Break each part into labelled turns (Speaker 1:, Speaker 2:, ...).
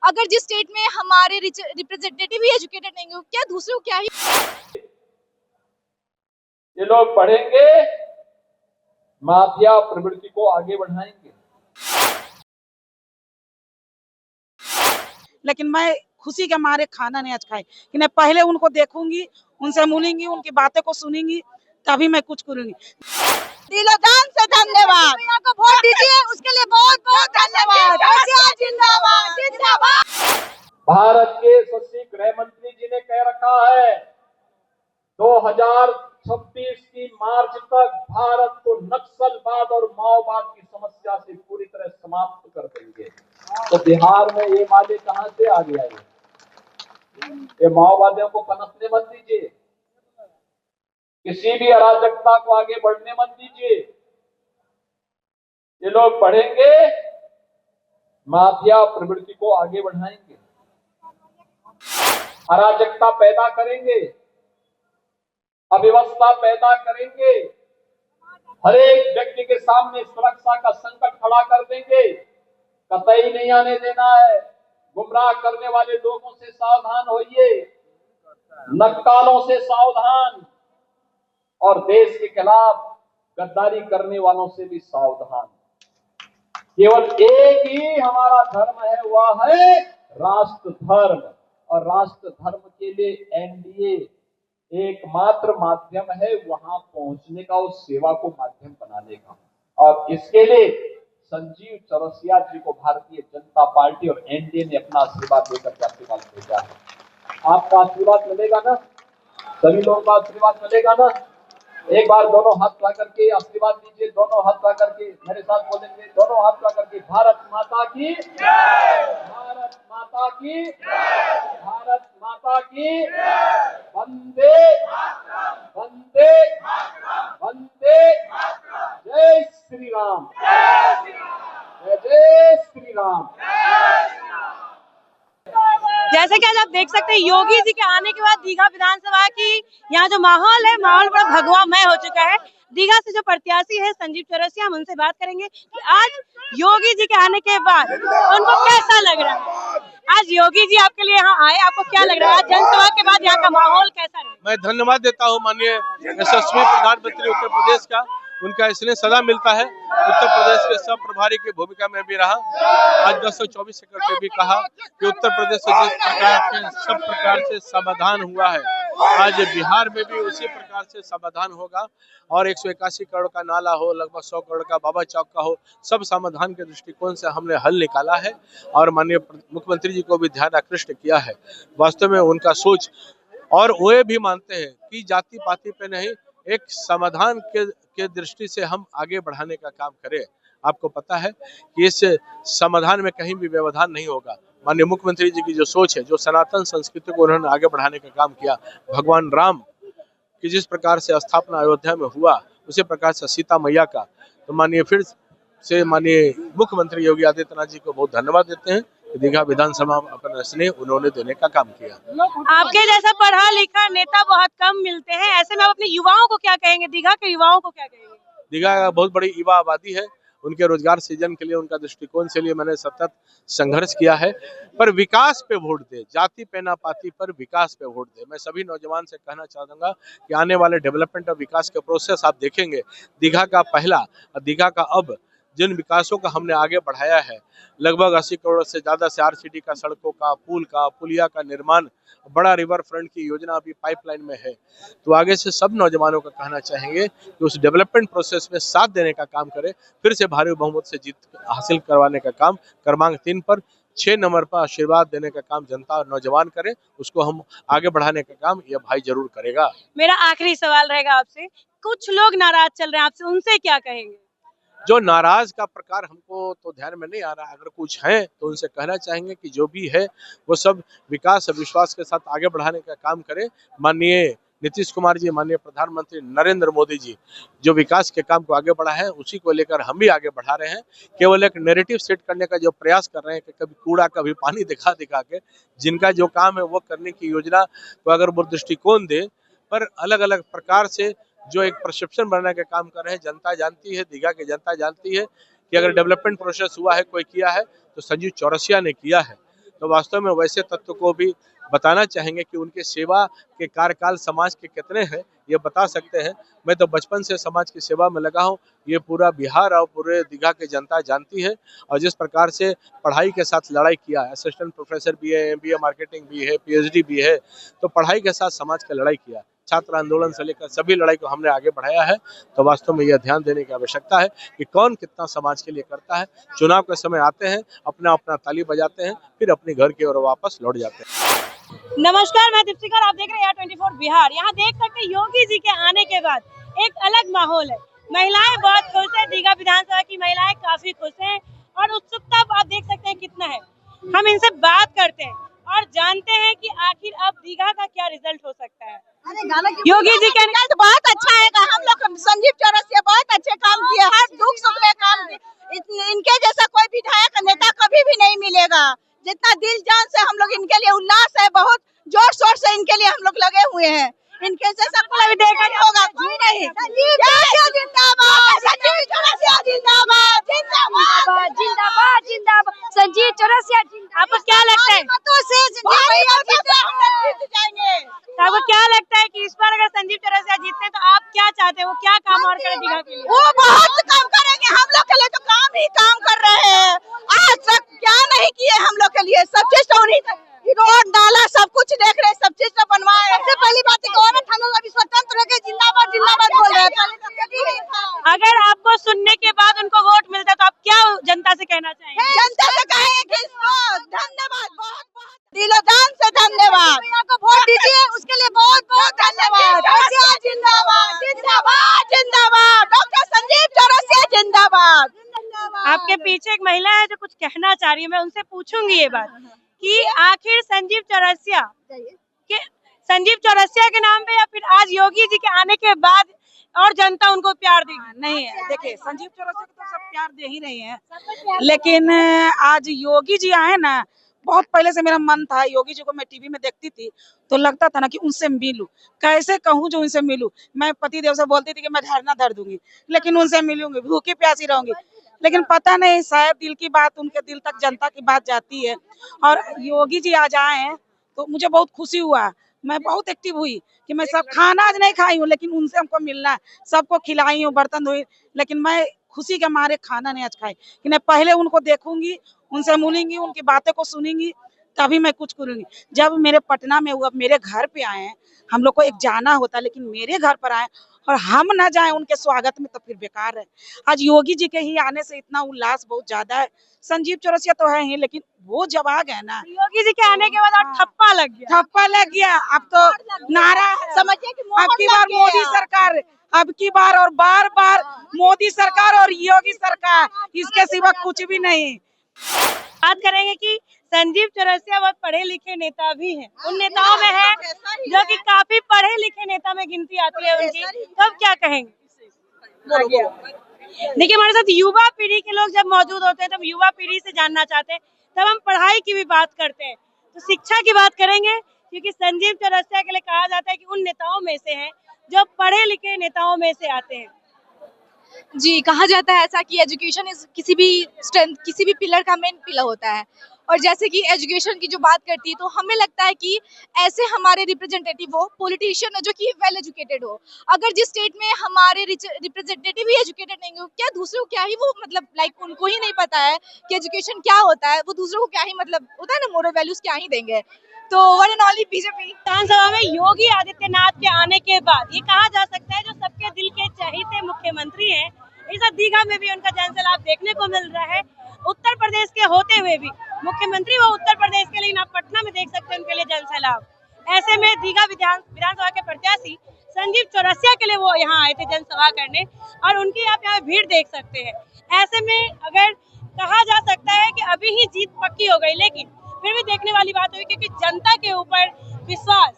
Speaker 1: अगर जिस स्टेट में हमारे रिप्रेजेंटेटिव ही एजुकेटेड नहीं हो, क्या दूसरों को क्या ही
Speaker 2: ये लोग पढ़ेंगे, माफिया प्रवृत्ति को आगे बढ़ाएंगे।
Speaker 3: लेकिन मैं खुशी के मारे खाना नहीं आज खाई कि मैं पहले उनको देखूंगी, उनसे मिलूंगी, उनकी बातें को सुनूंगी, तभी मैं कुछ करूंगी।
Speaker 4: दिलोदान से धन्यवाद। भैया को वोट दीजिए, उसके लिए बहुत बहुत धन्यवाद। जिंदाबाद जिंदाबाद।
Speaker 2: भारत के यशस्वी गृह मंत्री जी ने कह रखा है 2026 की मार्च तक भारत को नक्सलवाद और माओवाद की समस्या से पूरी तरह समाप्त कर देंगे। तो बिहार में ये माले कहां से आ गया? ये माओवादियों को पनपने मत दीजिए, किसी भी अराजकता को आगे बढ़ने मत दीजिए। ये लोग पढ़ेंगे, माफिया प्रवृत्ति को आगे बढ़ाएंगे, अराजकता पैदा करेंगे, अव्यवस्था पैदा करेंगे, हर एक व्यक्ति के सामने सुरक्षा का संकट खड़ा कर देंगे। कतई नहीं आने देना है। गुमराह करने वाले लोगों से सावधान होइए, नक्कालों से सावधान, और देश के खिलाफ गद्दारी करने वालों से भी सावधान। केवल एक ही हमारा धर्म है, वह है राष्ट्र धर्म, और राष्ट्र धर्म के लिए एनडीए एकमात्र माध्यम है वहां पहुंचने का, उस सेवा को माध्यम बनाने का। और इसके लिए संजीव चौरसिया जी को भारतीय जनता पार्टी और एनडीए ने अपना आशीर्वाद देकर के आपके पास भेजा है। आपका आशीर्वाद मिलेगा ना? सभी लोगों का आशीर्वाद मिलेगा ना? एक बार दोनों हाथ ला करके आशीर्वाद दीजिए, दोनों हाथ ला करके मेरे साथ बोलेंगे, दोनों हाथ ला करके भारत माता की जय, भारत माता की जय, भारत माता की वंदे वंदे वंदे, जय श्री राम, जय जय श्री राम।
Speaker 5: जैसे कि आज आप देख सकते हैं, योगी जी के आने के बाद दीघा विधानसभा की यहाँ जो माहौल है, माहौल बड़ा भगवामय हो चुका है। दीघा से जो प्रत्याशी है संजीव चौरसिया, हम उनसे बात करेंगे कि आज योगी जी के आने के बाद उनको कैसा लग रहा है। आज योगी जी आपके लिए यहाँ आए, आपको क्या लग रहा है? आज जनसभा के बाद यहाँ का माहौल कैसा है?
Speaker 6: मैं धन्यवाद देता हूँ माननीय यशस्वी प्रधानमंत्री उत्तर प्रदेश का, उनका स्नेह सदा मिलता है। उत्तर प्रदेश के सब प्रभारी की भूमिका में भी रहा। आज 224 सेक्रेटरी भी कहा कि उत्तर प्रदेश से जिस प्रकार के सब प्रकार से समाधान हुआ है, आज बिहार में भी उसी प्रकार से समाधान होगा। और 181 करोड़ का नाला हो, लगभग 100 करोड़ का बाबा चौक का हो, सब समाधान के दृष्टिकोण से हमने हल निकाला है। और माननीय मुख्यमंत्री जी को भी ध्यान आकृष्ट किया है। वास्तव में उनका सोच, और वे भी मानते हैं कि जाति पाति पे नहीं, एक समाधान के दृष्टि से हम आगे बढ़ाने का काम करें। आपको पता है कि इस समाधान में कहीं भी व्यवधान नहीं होगा। माननीय मुख्यमंत्री जी की जो सोच है, जो सनातन संस्कृति को उन्होंने आगे बढ़ाने का काम किया, भगवान राम की जिस प्रकार से स्थापना अयोध्या में हुआ, उसी प्रकार से सीता मैया का, तो माननीय फिर से माननीय मुख्यमंत्री योगी आदित्यनाथ जी को बहुत धन्यवाद देते हैं। दीघा विधानसभा अपना स्नेह उन्होंने देने का काम किया।
Speaker 5: आपके जैसा पढ़ा लिखा नेता बहुत कम मिलते हैं, ऐसे में आप अपने युवाओं को क्या कहेंगे? दीघा के युवाओं को क्या कहेंगे?
Speaker 6: दीघा का बहुत बड़ी युवा आबादी है, उनके रोजगार सृजन के लिए, उनका दृष्टिकोण से लिए मैंने सतत संघर्ष किया है। पर विकास पे वोट दे, जाति पे ना पाति पर विकास पे वोट दे। मैं सभी नौजवान से कहना चाहूंगा कि आने वाले डेवलपमेंट और विकास के प्रोसेस आप देखेंगे, दीघा का पहला और दीघा का अब जिन विकासों का हमने आगे बढ़ाया है, लगभग 80 करोड़ से ज्यादा से आरसीडी का, सड़कों का, पुल का, पुलिया का निर्माण, बड़ा रिवर फ्रंट की योजना अभी पाइपलाइन में है। तो आगे से सब नौजवानों का कहना चाहेंगे कि उस डेवलपमेंट प्रोसेस में साथ देने का काम करें, फिर से भारी बहुमत से जीत हासिल करवाने का काम क्रमांक 3 पर 6 नंबर पर आशीर्वाद देने का काम जनता और नौजवान करें, उसको हम आगे बढ़ाने का काम ये भाई जरूर करेगा।
Speaker 5: मेरा आखिरी सवाल रहेगा आपसे, कुछ लोग नाराज चल रहे हैं आपसे, उनसे क्या कहेंगे?
Speaker 6: जो नाराज का प्रकार हमको तो ध्यान में नहीं आ रहा, अगर कुछ है तो उनसे कहना चाहेंगे कि जो भी है वो सब विकास और विश्वास के साथ आगे बढ़ाने का काम करें। माननीय नीतीश कुमार जी, माननीय प्रधानमंत्री नरेंद्र मोदी जी जो विकास के काम को आगे बढ़ा है, उसी को लेकर हम भी आगे बढ़ा रहे हैं। केवल एक नैरेटिव सेट करने का जो प्रयास कर रहे हैं कि कभी कूड़ा कभी पानी दिखा दिखा के, जिनका जो काम है वो करने की योजना को अगर वो दृष्टिकोण दे, पर अलग अलग प्रकार से जो एक परसेप्शन बनाने का काम कर रहे हैं। जनता जानती है, दीघा की जनता जानती है कि अगर डेवलपमेंट प्रोसेस हुआ है, कोई किया है, तो संजीव चौरसिया ने किया है। तो वास्तव में वैसे तत्व को भी बताना चाहेंगे कि उनके सेवा के कार्यकाल समाज के कितने हैं, ये बता सकते हैं। मैं तो बचपन से समाज की सेवा में लगा हूँ, ये पूरा बिहार और पूरे दीघा की जनता जानती है। और जिस प्रकार से पढ़ाई के साथ लड़ाई किया, असिस्टेंट प्रोफेसर भी है, MBA मार्केटिंग भी है, PhD भी है, तो पढ़ाई के साथ समाज की लड़ाई किया, छात्र आंदोलन से लेकर सभी लड़ाई को हमने आगे बढ़ाया है। तो वास्तव में यह ध्यान देने की आवश्यकता है कि कौन कितना समाज के लिए करता है। चुनाव के समय आते हैं, अपना अपना ताली बजाते हैं, फिर अपने घर की ओर वापस लौट जाते हैं।
Speaker 5: नमस्कार, मैं दीप्तिका और आप देख रहे हैं 24 बिहार। यहाँ देख सकते हैं योगी जी के आने के बाद एक अलग माहौल है। महिलाएं बहुत खुश है, दीघा विधानसभा की महिलाएं काफी खुश हैं और उत्सुकता आप देख सकते हैं कितना है। हम इनसे बात करते हैं और जानते हैं कि आखिर अब दीघा का क्या रिजल्ट हो सकता है।
Speaker 4: योगी जी का रिजल्ट बहुत अच्छा है। हम लोग संजीव चौरसिया बहुत अच्छे काम किए, हर दुख सुख में काम किए। इनके जैसा कोई विधायक नेता कभी भी नहीं मिलेगा। जितना दिल जान से हम लोग इनके लिए उल्लास है, बहुत जोर शोर से इनके लिए हम लोग लगे हुए हैं। इनके जैसा कोई देखा होगा कोई नहीं। संजीव चौरसिया जिंदाबाद, संजीव चौरसिया जिंदाबाद, जिंदाबाद, जिंदाबाद, जिंदाबाद, संजीव चौरसिया जिंदाबाद।
Speaker 5: आपको क्या लगता है? आपको क्या लगता है कि इस बार अगर संजीव चौरसिया जीतते तो आप क्या चाहते हैं, वो क्या काम और करें दीघा के लिए?
Speaker 4: वो बहुत काम करेंगे, हम लोग के लिए तो काम ही काम कर रहे हैं। आज तक क्या नहीं किए हम लोग के लिए, सब चीज तो उन्हीं रोड नाला सब कुछ देख रहे हैं, सब चीज तो बनवाए। सबसे पहली बात है औरत हम लोग अभी स्वतंत्र के जिंदाबाद जिंदाबाद बोल रहे हैं।
Speaker 5: अगर आपको सुनने के बाद उनको वोट मिलता तो आप क्या जनता से कहना चाहेंगे?
Speaker 4: जनता से कहेंगे कि इसको धन्यवाद, बहुत बहुत दिलोदान से धन्यवाद। को वोट दीजिए, उसके लिए बहुत बहुत धन्यवाद। जिंदाबाद, जिंदाबाद, जिंदाबाद, डॉक्टर संजीव चौरसिया जिंदाबाद।
Speaker 5: आपके पीछे एक महिला है जो कुछ कहना चाह रही है, मैं उनसे पूछूंगी ये बात कि आखिर संजीव चौरसिया के नाम पे या फिर आज योगी जी के आने के बाद और जनता उनको प्यार देगी?
Speaker 3: नहीं, देखिए संजीव चौरसिया को तो सब प्यार दे ही रहे हैं, लेकिन आज योगी जी आए ना, बहुत पहले से मेरा मन था योगी जी को मैं टीवी में देखती थी तो लगता था ना कि उनसे मिलूं, कैसे कहूं जो उनसे मिलूं। मैं पति देव से बोलती थी कि मैं धरना धर दूंगी, लेकिन उनसे मिलूंगी, भूखी प्यासी रहूंगी, लेकिन पता नहीं शायद दिल की बात उनके दिल तक जनता की बात जाती है। और योगी जी आज आए हैं तो मुझे बहुत खुशी हुआ, मैं बहुत एक्टिव हुई कि मैं सब खाना आज नहीं खाई हूँ, लेकिन उनसे हमको मिलना, सबको खिलाई हूँ, बर्तन धोई, लेकिन मैं खुशी के मारे खाना नहीं आज खाई कि मैं पहले उनको देखूंगी, उनसे मिलूंगी, उनकी बातें को सुनेंगी, तभी मैं कुछ करूंगी। जब मेरे पटना में हुआ, मेरे घर पे आए हैं, हम लोग को एक जाना होता, लेकिन मेरे घर पर आए और हम ना जाए उनके स्वागत में तो फिर बेकार है। आज योगी जी के ही आने से इतना उल्लास बहुत ज्यादा है। संजीव चौरसिया तो है ही, लेकिन वो जब आ गए ना,
Speaker 5: योगी जी के आने के बाद और ठप्पा लग गया,
Speaker 3: ठप्पा लग गया। अब तो नारा
Speaker 4: समझिए कि
Speaker 3: अब की बार मोदी सरकार, अब की बार और बार बार मोदी सरकार और योगी सरकार, इसके सिवा कुछ भी नहीं।
Speaker 5: बात करेंगे कि संजीव चौरसिया बहुत पढ़े लिखे नेता भी हैं, उन नेताओं में है जो कि काफी पढ़े लिखे नेता में गिनती आती है उनकी, तब क्या कहेंगे? देखिए हमारे साथ युवा पीढ़ी के लोग जब मौजूद होते हैं तब युवा पीढ़ी से जानना चाहते हैं, तब हम पढ़ाई की भी बात करते हैं, तो शिक्षा की बात करेंगे क्योंकि संजीव चौरसिया के लिए कहा जाता है कि उन नेताओं में से हैं जो पढ़े लिखे नेताओं में से आते हैं।
Speaker 1: जी, कहा जाता है ऐसा कि एजुकेशन इज किसी भी स्ट्रेंथ, किसी भी पिलर का मेन पिलर होता है। और जैसे कि एजुकेशन की जो बात करती है तो हमें लगता है कि ऐसे हमारे रिप्रेजेंटेटिव हो, पॉलिटिशियन हो जो कि वेल एजुकेटेड हो। अगर जिस स्टेट में हमारे रिप्रेजेंटेटिव ही एजुकेटेड नहीं हो, क्या दूसरों को क्या ही वो मतलब लाइक उनको ही नहीं पता है कि एजुकेशन क्या होता है, वो दूसरों को क्या ही मतलब होता है ना, मोरल वैल्यूज क्या ही देंगे। तो वन एंड ओनली बीजेपी।
Speaker 5: विधानसभा में योगी आदित्यनाथ के आने के बाद ये कहा जा सकता है जो सबके दिल के चहेते मुख्यमंत्री हैं, इस दीघा में भी उनका जनसैलाब देखने को मिल रहा है। उत्तर प्रदेश के होते हुए भी मुख्यमंत्री वो उत्तर प्रदेश के, लेकिन आप पटना में देख सकते हैं उनके लिए जनसैलाब। ऐसे में दीघा विधानसभा के प्रत्याशी संजीव चौरसिया के लिए वो यहाँ आए थे जनसभा करने और उनकी आप यहाँ भीड़ देख सकते हैं। ऐसे में अगर कहा जा सकता है कि अभी ही जीत पक्की हो गई, लेकिन फिर भी देखने वाली बात हुई क्योंकि जनता के ऊपर विश्वास,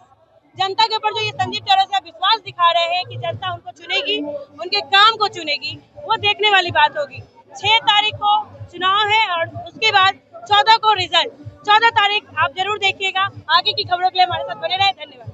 Speaker 5: जनता के ऊपर जो ये संजीव चौरसिया विश्वास दिखा रहे हैं कि जनता उनको चुनेगी, उनके काम को चुनेगी, वो देखने वाली बात होगी। 6 तारीख को चुनाव है और उसके बाद 14 को रिजल्ट। 14 तारीख आप जरूर देखिएगा। आगे की खबरों के लिए हमारे साथ बने रहे। धन्यवाद।